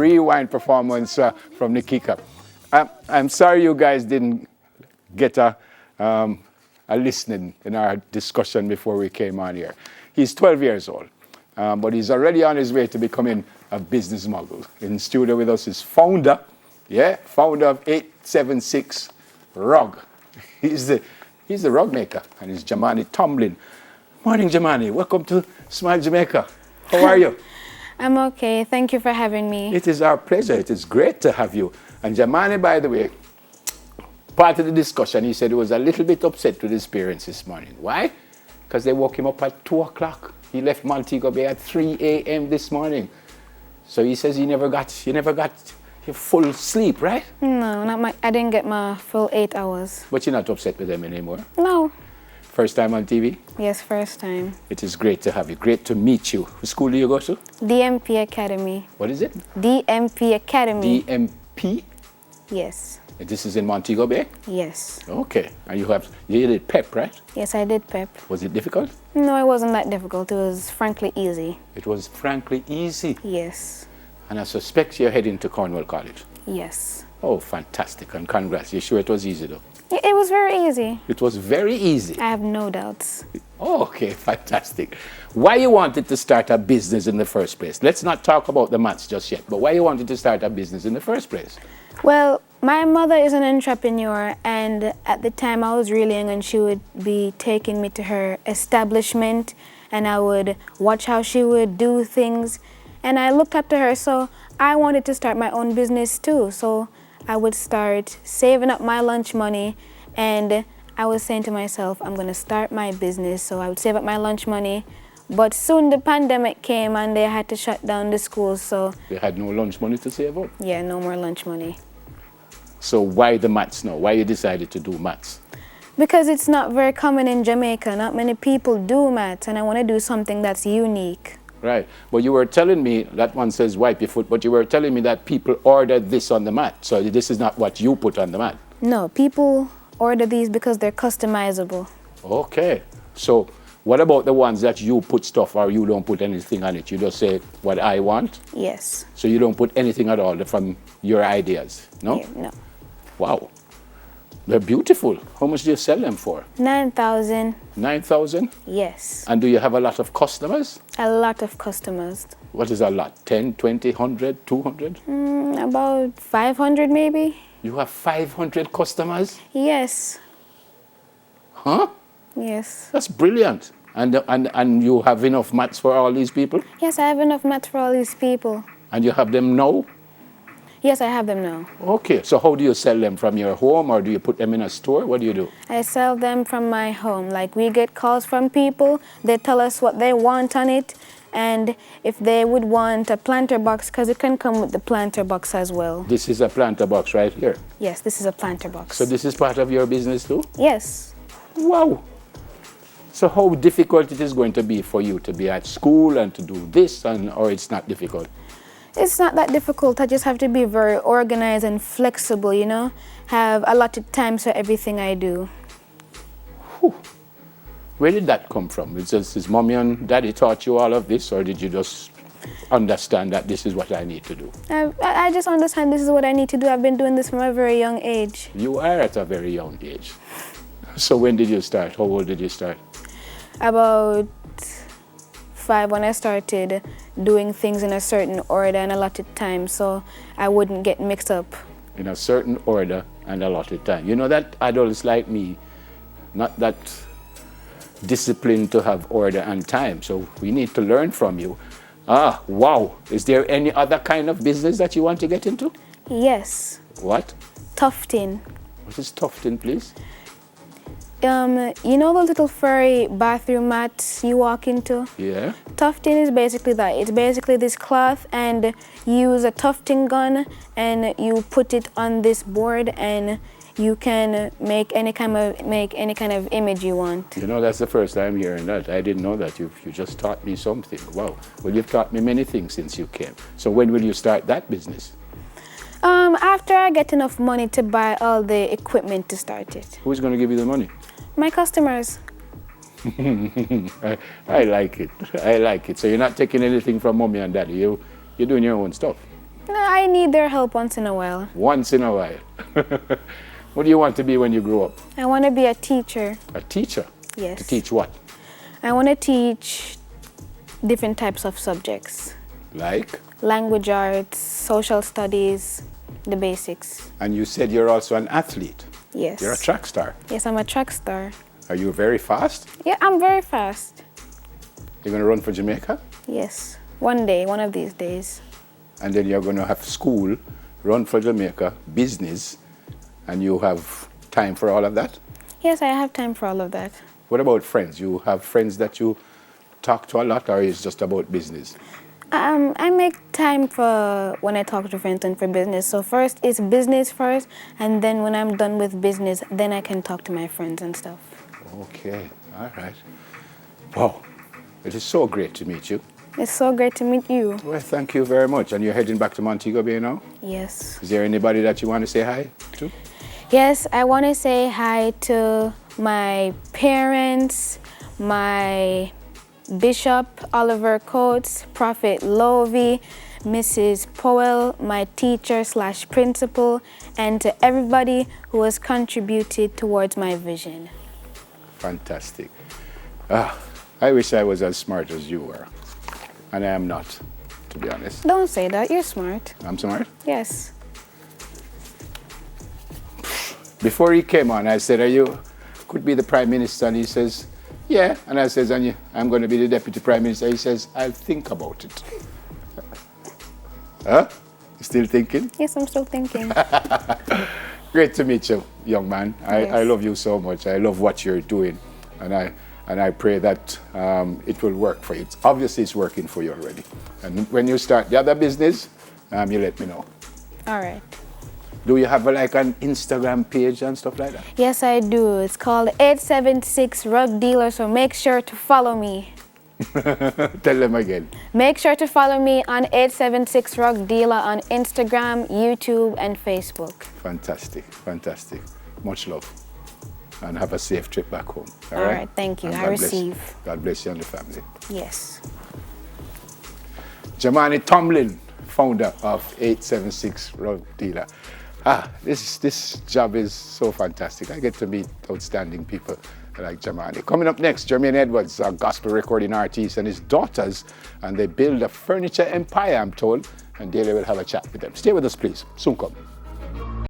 rewind performance from the kick-up. I'm sorry you guys didn't get a listening in our discussion before we came on here. He's 12 years old, but he's already on his way to becoming a business mogul. In studio with us is founder of 876 Rug. He's the rug maker, and he's Jahmani Tomblin. Morning, Jahmani. Welcome to Smile Jamaica. How are you? I'm okay. Thank you for having me. It is our pleasure. It is great to have you. And Jahmani, by the way, part of the discussion, he said he was a little bit upset with his parents this morning. Why? Because they woke him up at 2 o'clock. He left Montego Bay at 3 a.m. this morning. So he says you never got your full sleep, right? No, I didn't get my full 8 hours. But you're not upset with them anymore? No. First time on TV? Yes, first time. It is great to have you. Great to meet you. What school do you go to? DMP Academy. What is it? DMP Academy. DMP? Yes. And this is in Montego Bay? Yes. Okay. And you did PEP, right? Yes, I did PEP. Was it difficult? No, it wasn't that difficult. It was frankly easy. It was frankly easy? Yes. And I suspect you're heading to Cornwall College? Yes. Oh, fantastic. And congrats. You sure it was easy, though? It was very easy. It was very easy? I have no doubts. Oh, okay. Fantastic. Why you wanted to start a business in the first place? Let's not talk about the maths just yet, but why you wanted to start a business in the first place? Well, my mother is an entrepreneur, and at the time I was really young, and she would be taking me to her establishment, and I would watch how she would do things, and I looked up to her, so I wanted to start my own business too. So I would start saving up my lunch money, and I was saying to myself, I'm going to start my business. So I would save up my lunch money, but soon the pandemic came and they had to shut down the schools. So they had no lunch money to save up? Yeah, no more lunch money. So why the maths now? Why you decided to do maths? Because it's not very common in Jamaica. Not many people do maths, and I want to do something that's unique. Right. But you were telling me, that one says wipe your foot, but you were telling me that people order this on the mat. So this is not what you put on the mat. No, people order these because they're customizable. Okay. So what about the ones that you put stuff or you don't put anything on it? You just say what I want? Yes. So you don't put anything at all from your ideas, no? Yeah, no. Wow. They're beautiful. How much do you sell them for? 9,000. 9,000? Yes. And do you have a lot of customers? A lot of customers. What is a lot? 10, 20, 100, 200? About 500 maybe. You have 500 customers? Yes. Huh? Yes. That's brilliant. And you have enough mats for all these people? Yes, I have enough mats for all these people. And you have them now? Yes, I have them now. Okay, so how do you sell them? From your home, or do you put them in a store? What do you do? I sell them from my home. Like, we get calls from people, they tell us what they want on it, and if they would want a planter box, because it can come with the planter box as well. This is a planter box right here? Yes, this is a planter box. So this is part of your business too? Yes. Wow. So how difficult it is going to be for you to be at school and to do this, or it's not difficult? It's not that difficult. I just have to be very organized and flexible, you know? Have allotted time for everything I do. Whew. Where did that come from? Is his mommy and daddy taught you all of this, or did you just understand that this is what I need to do? I just understand this is what I need to do. I've been doing this from a very young age. You are at a very young age. So when did you start? How old did you start? About 5 when I started doing things in a certain order and allotted time, so I wouldn't get mixed up. In a certain order and allotted time. You know that adults like me, not that disciplined to have order and time, so we need to learn from you. Ah, wow. Is there any other kind of business that you want to get into? Yes. What? Tufting. What is tufting, please? You know the little furry bathroom mats you walk into? Yeah. Tufting is basically that. It's basically this cloth, and you use a tufting gun and you put it on this board, and you can make any kind of image you want. You know, that's the first time hearing that. I didn't know that. You just taught me something. Wow. Well, you've taught me many things since you came. So when will you start that business? After I get enough money to buy all the equipment to start it. Who's going to give you the money? My customers. I like it. I like it. So you're not taking anything from mommy and daddy. You're doing your own stuff. No, I need their help once in a while. Once in a while. What do you want to be when you grow up? I want to be a teacher. A teacher? Yes. To teach what? I want to teach different types of subjects. Like? Language arts, social studies, the basics. And you said you're also an athlete. Yes. You're a track star. Yes, I'm a track star. Are you very fast? Yeah, I'm very fast. You're going to run for Jamaica? Yes. One day, one of these days. And then you're going to have school, run for Jamaica, business, and you have time for all of that? Yes, I have time for all of that. What about friends? You have friends that you talk to a lot, or is it just about business? I make time for when I talk to friends and for business. So first it's business first, and then when I'm done with business, then I can talk to my friends and stuff. Okay, all right. Wow, it is so great to meet you. It's so great to meet you. Well, thank you very much. And you're heading back to Montego Bay now? Yes. Is there anybody that you want to say hi to? Yes, I want to say hi to my parents, my Bishop Oliver Coates, Prophet Lovey, Mrs. Powell, my teacher / principal, and to everybody who has contributed towards my vision. Fantastic. I wish I was as smart as you were. And I am not, to be honest. Don't say that, you're smart. I'm smart? Yes. Before he came on, I said, could be the Prime Minister? And he says, yeah. And I says, I'm going to be the Deputy Prime Minister. He says, I'll think about it. Huh? You still thinking? Yes, I'm still thinking. Great to meet you, young man. Yes. I love you so much. I love what you're doing. And I pray that it will work for you. Obviously, it's working for you already. And when you start the other business, you let me know. All right. Do you have like an Instagram page and stuff like that? Yes, I do. It's called 876 Rug Dealer, so make sure to follow me. Tell them again. Make sure to follow me on 876 Rug Dealer on Instagram, YouTube, and Facebook. Fantastic, fantastic. Much love. And have a safe trip back home. All right, thank you. And I receive. God bless you and the family. Yes. Jahmani Tomblin, founder of 876 Rug Dealer. This job is so fantastic. I get to meet outstanding people like Jahmani. Coming up next, Jermaine Edwards, a gospel recording artist, and his daughters, and they build a furniture empire, I'm told, and Daly will have a chat with them. Stay with us, please. Soon come.